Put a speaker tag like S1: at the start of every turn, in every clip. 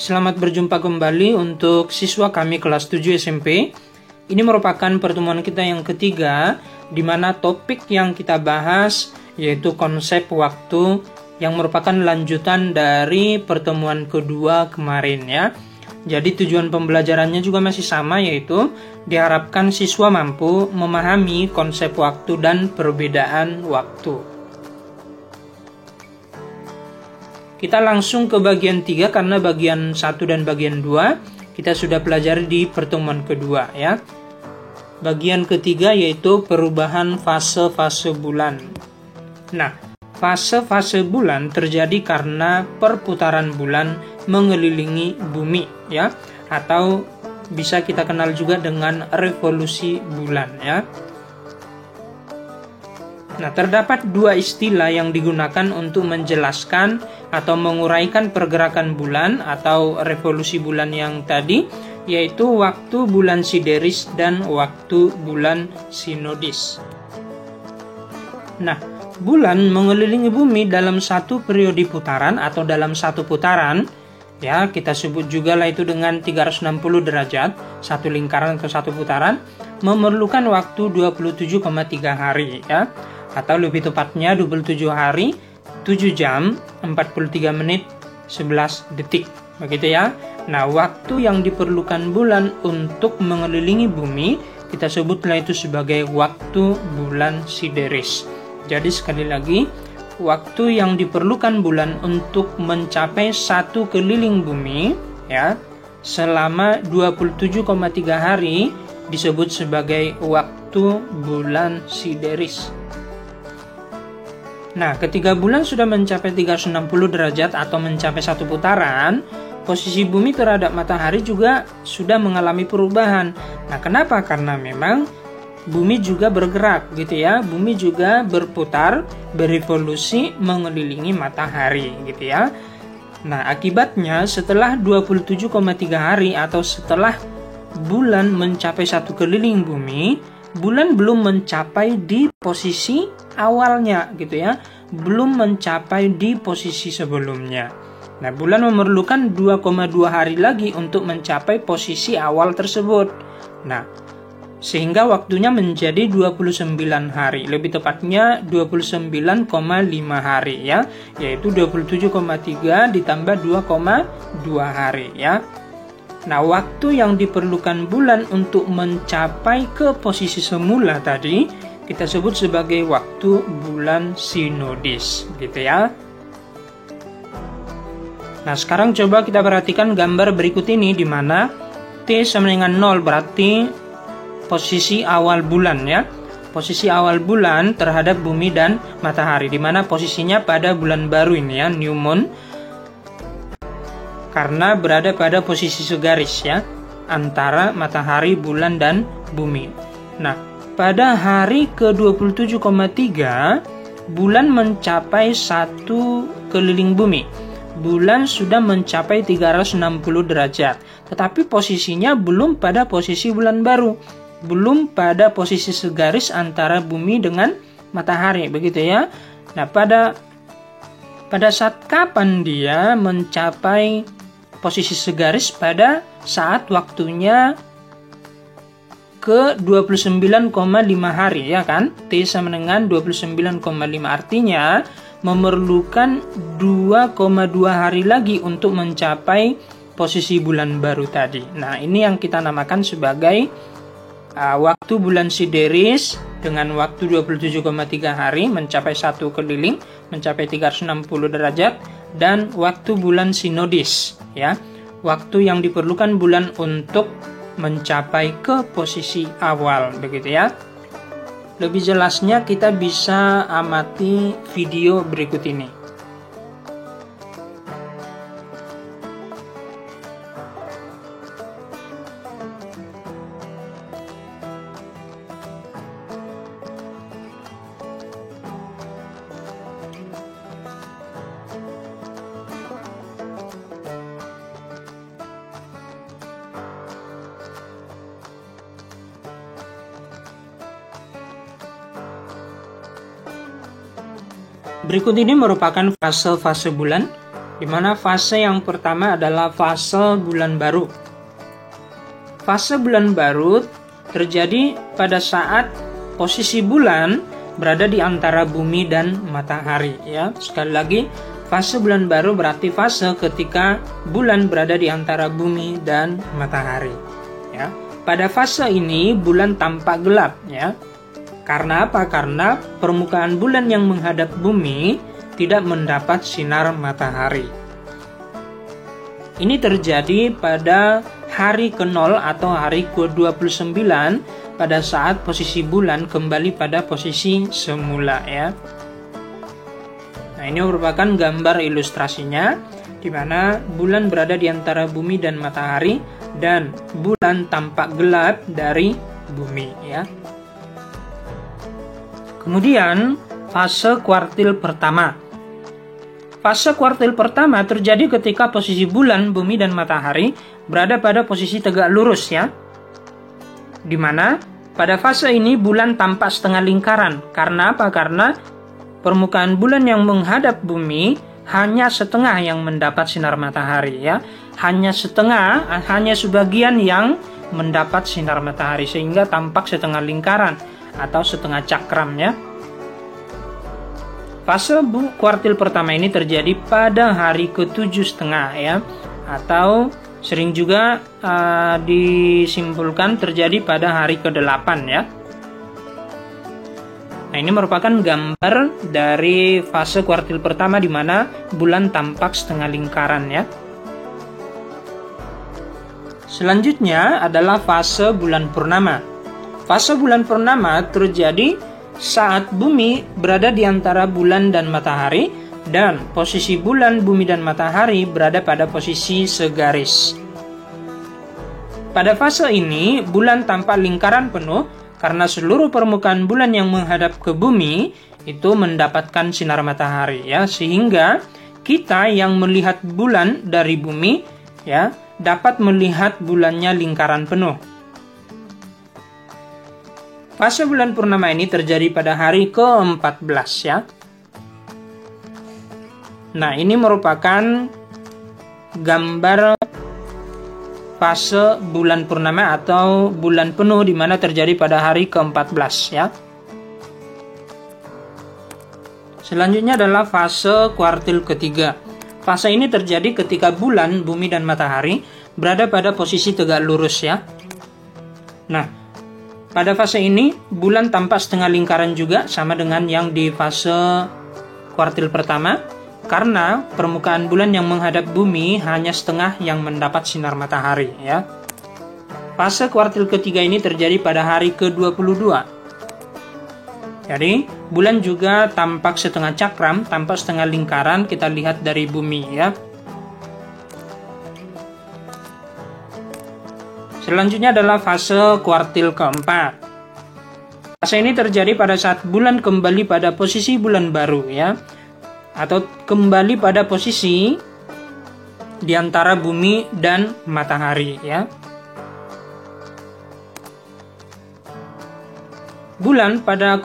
S1: Selamat berjumpa kembali untuk siswa kami kelas 7 SMP. Ini merupakan pertemuan kita yang ketiga, di mana topik yang kita bahas yaitu konsep waktu yang merupakan lanjutan dari pertemuan kedua kemarin ya. Jadi tujuan pembelajarannya juga masih sama, yaitu diharapkan siswa mampu memahami konsep waktu dan perbedaan waktu. Kita langsung ke bagian 3 karena bagian 1 dan bagian 2 kita sudah pelajari di pertemuan kedua ya. Bagian ketiga yaitu perubahan fase-fase bulan. Nah, fase-fase bulan terjadi karena perputaran bulan mengelilingi bumi ya, atau bisa kita kenal juga dengan revolusi bulan ya. Nah, terdapat dua istilah yang digunakan untuk menjelaskan atau menguraikan pergerakan bulan atau revolusi bulan yang tadi, yaitu waktu bulan sideris dan waktu bulan sinodis. Nah, bulan mengelilingi bumi dalam satu periode putaran atau dalam satu putaran, ya kita sebut juga lah itu dengan 360 derajat, satu lingkaran ke satu putaran, memerlukan waktu 27,3 hari ya, atau lebih tepatnya 27 hari, 7 jam, 43 menit, 11 detik. Begitu ya. Nah, waktu yang diperlukan bulan untuk mengelilingi bumi, kita sebutlah itu sebagai waktu bulan sideris. Jadi sekali lagi, waktu yang diperlukan bulan untuk mencapai satu keliling bumi, ya, selama 27,3 hari disebut sebagai waktu bulan sideris. Nah, ketika bulan sudah mencapai 360 derajat atau mencapai satu putaran, posisi bumi terhadap matahari juga sudah mengalami perubahan. Nah, kenapa? Karena memang bumi juga bergerak gitu ya. Bumi juga berputar, berevolusi mengelilingi matahari gitu ya. Nah, akibatnya setelah 27,3 hari atau setelah bulan mencapai satu keliling bumi, bulan belum mencapai di posisi awalnya gitu ya, belum mencapai di posisi sebelumnya. Nah, bulan memerlukan 2,2 hari lagi untuk mencapai posisi awal tersebut. Nah, sehingga waktunya menjadi 29 hari, lebih tepatnya 29,5 hari ya, yaitu 27,3 ditambah 2,2 hari ya. Nah, waktu yang diperlukan bulan untuk mencapai ke posisi semula tadi kita sebut sebagai waktu bulan sinodis, gitu ya. Nah, sekarang coba kita perhatikan gambar berikut ini di mana T sama dengan 0 berarti posisi awal bulan ya. Posisi awal bulan terhadap bumi dan matahari, di mana posisinya pada bulan baru ini ya, new moon. Karena berada pada posisi segaris ya, antara matahari, bulan, dan bumi. Nah, pada hari ke-27,3, bulan mencapai satu keliling bumi. Bulan sudah mencapai 360 derajat, tetapi posisinya belum pada posisi bulan baru. Belum pada posisi segaris antara bumi dengan matahari, begitu ya. Nah, pada saat kapan dia mencapai posisi segaris? Pada saat waktunya ke 29,5 hari ya kan, T sama dengan 29,5, artinya memerlukan 2,2 hari lagi untuk mencapai posisi bulan baru tadi. Nah, ini yang kita namakan sebagai waktu bulan sideris dengan waktu 27,3 hari mencapai satu keliling, mencapai 360 derajat, dan waktu bulan sinodis ya, waktu yang diperlukan bulan untuk mencapai ke posisi awal, begitu ya. Lebih jelasnya kita bisa amati video berikut ini. Berikut ini merupakan fase-fase bulan di mana fase yang pertama adalah fase bulan baru. Fase bulan baru terjadi pada saat posisi bulan berada di antara bumi dan matahari, ya. Sekali lagi, fase bulan baru berarti fase ketika bulan berada di antara bumi dan matahari, ya. Pada fase ini bulan tampak gelap, ya. Karena apa? Karena permukaan bulan yang menghadap bumi tidak mendapat sinar matahari. Ini terjadi pada hari ke-0 atau hari ke-29 pada saat posisi bulan kembali pada posisi semula, ya. Nah, ini merupakan gambar ilustrasinya di mana bulan berada di antara bumi dan matahari dan bulan tampak gelap dari bumi, ya. Kemudian fase kuartil pertama. Fase kuartil pertama terjadi ketika posisi bulan, bumi, dan matahari berada pada posisi tegak lurus, ya. Di mana pada fase ini bulan tampak setengah lingkaran. Karena apa? Karena permukaan bulan yang menghadap bumi hanya setengah yang mendapat sinar matahari, ya. Hanya setengah, hanya sebagian yang mendapat sinar matahari sehingga tampak setengah lingkaran atau setengah cakram, ya. Fase kuartil pertama ini terjadi pada hari ke-7,5, ya, atau sering juga disimpulkan terjadi pada hari ke-8, ya. Nah, ini merupakan gambar dari fase kuartil pertama di mana bulan tampak setengah lingkaran, ya. Selanjutnya adalah fase bulan purnama. Fase bulan purnama terjadi saat bumi berada di antara bulan dan matahari dan posisi bulan, bumi, dan matahari berada pada posisi segaris. Pada fase ini, bulan tampak lingkaran penuh karena seluruh permukaan bulan yang menghadap ke bumi itu mendapatkan sinar matahari, ya, sehingga kita yang melihat bulan dari bumi, ya, dapat melihat bulannya lingkaran penuh. Fase bulan purnama ini terjadi pada hari ke-14, ya. Nah, ini merupakan gambar fase bulan purnama atau bulan penuh di mana terjadi pada hari ke-14, ya. Selanjutnya adalah fase kuartil ketiga. Fase ini terjadi ketika bulan, bumi, dan matahari berada pada posisi tegak lurus, ya. Nah, pada fase ini, bulan tampak setengah lingkaran juga, sama dengan yang di fase kuartil pertama, karena permukaan bulan yang menghadap bumi hanya setengah yang mendapat sinar matahari, ya. Fase kuartil ketiga ini terjadi pada hari ke-22. Jadi, bulan juga tampak setengah cakram, tampak setengah lingkaran, kita lihat dari bumi, ya. Selanjutnya adalah fase kuartil keempat. Fase ini terjadi pada saat bulan kembali pada posisi bulan baru, ya, atau kembali pada posisi di antara bumi dan matahari, ya. Bulan pada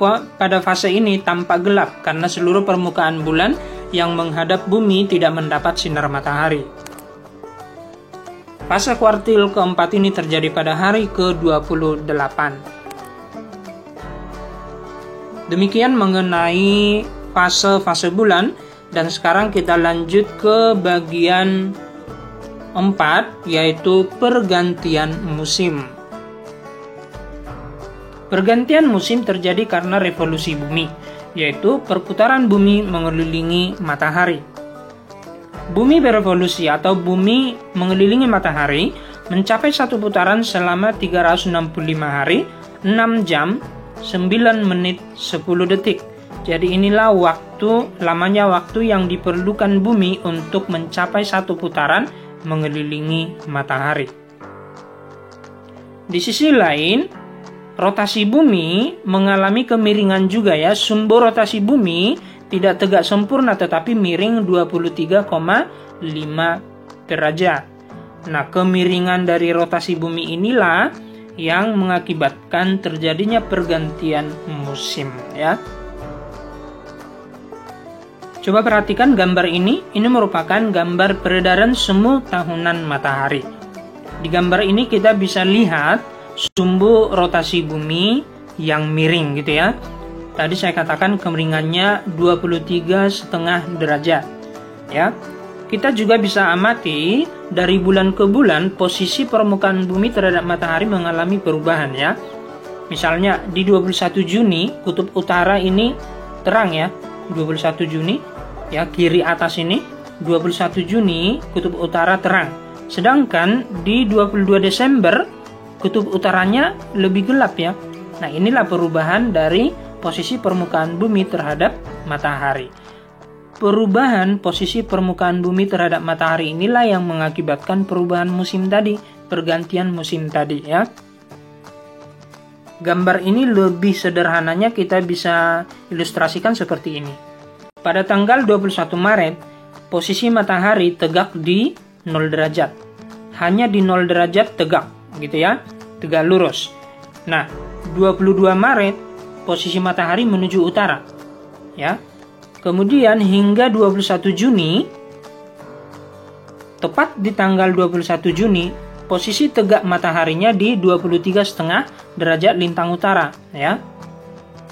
S1: fase ini tampak gelap karena seluruh permukaan bulan yang menghadap bumi tidak mendapat sinar matahari. Fase kuartil keempat ini terjadi pada hari ke-28. Demikian mengenai fase-fase bulan, dan sekarang kita lanjut ke bagian 4, yaitu pergantian musim. Pergantian musim terjadi karena revolusi bumi, yaitu perputaran bumi mengelilingi matahari. Bumi berevolusi atau bumi mengelilingi matahari mencapai satu putaran selama 365 hari, 6 jam, 9 menit, 10 detik. Jadi inilah lamanya waktu yang diperlukan bumi untuk mencapai satu putaran mengelilingi matahari. Di sisi lain, rotasi bumi mengalami kemiringan juga, ya. Sumber rotasi bumi tidak tegak sempurna tetapi miring 23,5 derajat. Nah, kemiringan dari rotasi bumi inilah yang mengakibatkan terjadinya pergantian musim, ya. Coba perhatikan gambar ini merupakan gambar peredaran semu tahunan matahari. Di gambar ini kita bisa lihat sumbu rotasi bumi yang miring gitu ya. Tadi saya katakan kemiringannya 23,5 derajat. Ya. Kita juga bisa amati dari bulan ke bulan posisi permukaan bumi terhadap matahari mengalami perubahan ya. Misalnya di 21 Juni kutub utara ini terang ya. 21 Juni ya, kiri atas ini 21 Juni kutub utara terang. Sedangkan di 22 Desember kutub utaranya lebih gelap ya. Nah, inilah perubahan dari posisi permukaan bumi terhadap matahari. Perubahan posisi permukaan bumi terhadap matahari inilah yang mengakibatkan perubahan musim tadi, pergantian musim tadi ya. Gambar ini lebih sederhananya kita bisa ilustrasikan seperti ini. Pada tanggal 21 Maret, posisi matahari tegak di 0 derajat. Hanya di 0 derajat tegak gitu ya, tegak lurus. Nah, 22 Maret posisi matahari menuju utara. Ya. Kemudian hingga 21 Juni, tepat di tanggal 21 Juni, posisi tegak mataharinya di 23,5 derajat lintang utara, ya.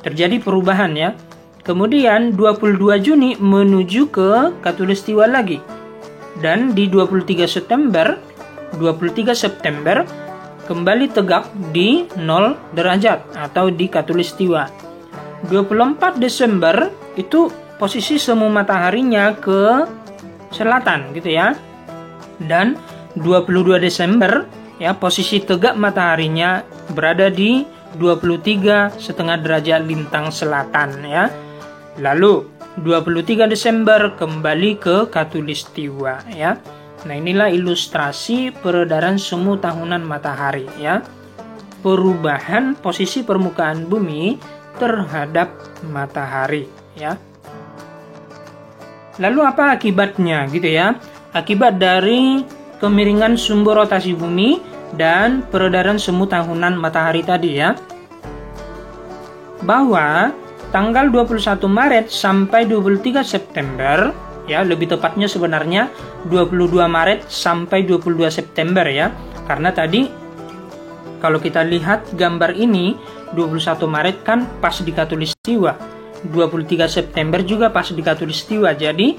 S1: Terjadi perubahan ya. Kemudian 22 Juni menuju ke khatulistiwa lagi. Dan di 23 September kembali tegak di 0 derajat atau di khatulistiwa. 24 Desember itu posisi semu mataharinya ke selatan gitu ya. Dan 22 Desember ya, posisi tegak mataharinya berada di 23,5 derajat lintang selatan ya. Lalu 23 Desember kembali ke khatulistiwa ya. Nah, inilah ilustrasi peredaran semu tahunan matahari ya. Perubahan posisi permukaan bumi terhadap matahari ya. Lalu apa akibatnya gitu ya? Akibat dari kemiringan sumbu rotasi bumi dan peredaran semu tahunan matahari tadi ya. Bahwa tanggal 21 Maret sampai 23 September ya, lebih tepatnya sebenarnya 22 Maret sampai 22 September ya. Karena tadi kalau kita lihat gambar ini 21 Maret kan pas di khatulistiwa. 23 September juga pas di khatulistiwa. Jadi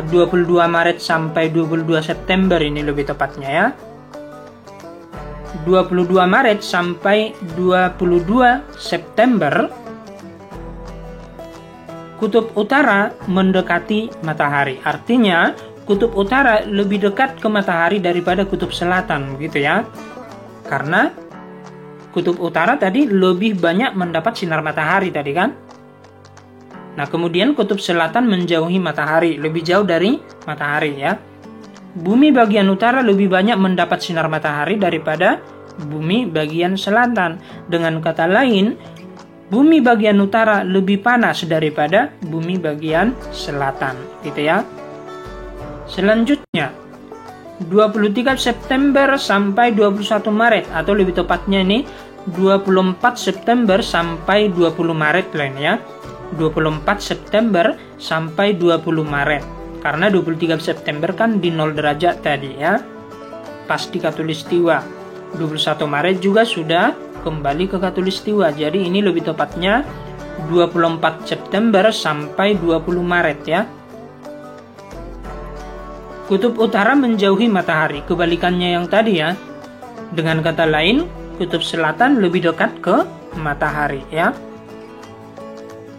S1: 22 Maret sampai 22 September ini lebih tepatnya ya. 22 Maret sampai 22 September kutub utara mendekati matahari. Artinya kutub utara lebih dekat ke matahari daripada kutub selatan gitu ya. Karena kutub utara tadi lebih banyak mendapat sinar matahari tadi kan. Nah, kemudian kutub selatan menjauhi matahari, lebih jauh dari matahari ya. Bumi bagian utara lebih banyak mendapat sinar matahari daripada bumi bagian selatan. Dengan kata lain, bumi bagian utara lebih panas daripada bumi bagian selatan, gitu ya. Selanjutnya, 23 September sampai 21 Maret atau lebih tepatnya ini 24 September sampai 20 Maret lain ya. 24 September sampai 20 Maret. Karena 23 September kan di 0 derajat tadi ya. Pas di khatulistiwa. 21 Maret juga sudah kembali ke khatulistiwa. Jadi ini lebih tepatnya 24 September sampai 20 Maret ya. Kutub utara menjauhi matahari, kebalikannya yang tadi ya. Dengan kata lain, kutub selatan lebih dekat ke matahari ya.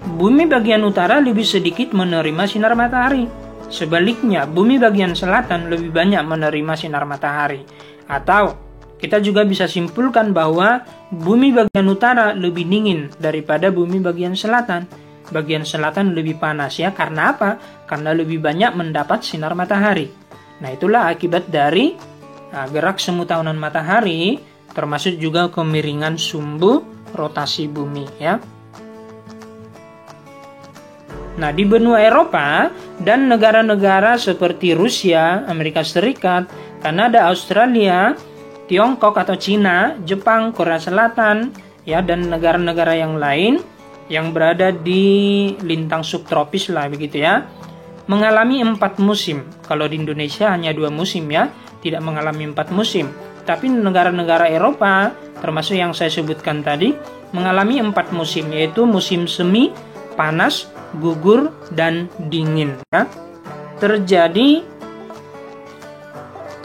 S1: Bumi bagian utara lebih sedikit menerima sinar matahari. Sebaliknya, bumi bagian selatan lebih banyak menerima sinar matahari. Atau kita juga bisa simpulkan bahwa bumi bagian utara lebih dingin daripada bumi bagian selatan. Bagian selatan lebih panas ya. Karena apa? Karena lebih banyak mendapat sinar matahari. Nah, itulah akibat dari gerak semu tahunan matahari, termasuk juga kemiringan sumbu rotasi bumi ya. Nah, di benua Eropa dan negara-negara seperti Rusia, Amerika Serikat, Kanada, Australia, Tiongkok atau Cina, Jepang, Korea Selatan, ya, dan negara-negara yang lain, yang berada di lintang subtropis lah begitu ya, mengalami 4 musim. Kalau di Indonesia hanya 2 musim ya, tidak mengalami 4 musim. Tapi negara-negara Eropa, termasuk yang saya sebutkan tadi, mengalami 4 musim, yaitu musim semi, panas, gugur, dan dingin. Ya. Terjadi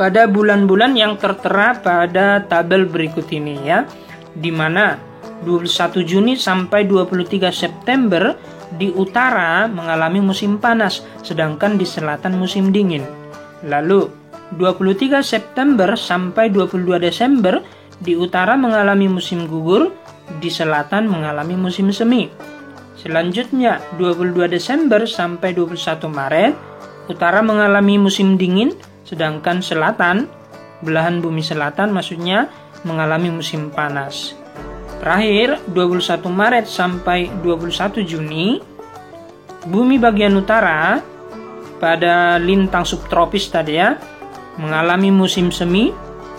S1: pada bulan-bulan yang tertera pada tabel berikut ini ya, di mana 21 Juni sampai 23 September di utara mengalami musim panas, sedangkan di selatan musim dingin. Lalu 23 September sampai 22 Desember di utara mengalami musim gugur, di selatan mengalami musim semi. Selanjutnya 22 Desember sampai 21 Maret utara mengalami musim dingin, sedangkan selatan, belahan bumi selatan maksudnya, mengalami musim panas. Terakhir, 21 Maret sampai 21 Juni, bumi bagian utara pada lintang subtropis tadi ya, mengalami musim semi,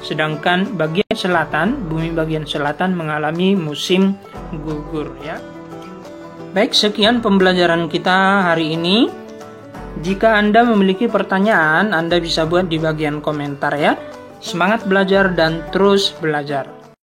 S1: sedangkan bagian selatan, bumi bagian selatan mengalami musim gugur ya. Baik, sekian pembelajaran kita hari ini. Jika Anda memiliki pertanyaan, Anda bisa buat di bagian komentar ya. Semangat belajar dan terus belajar.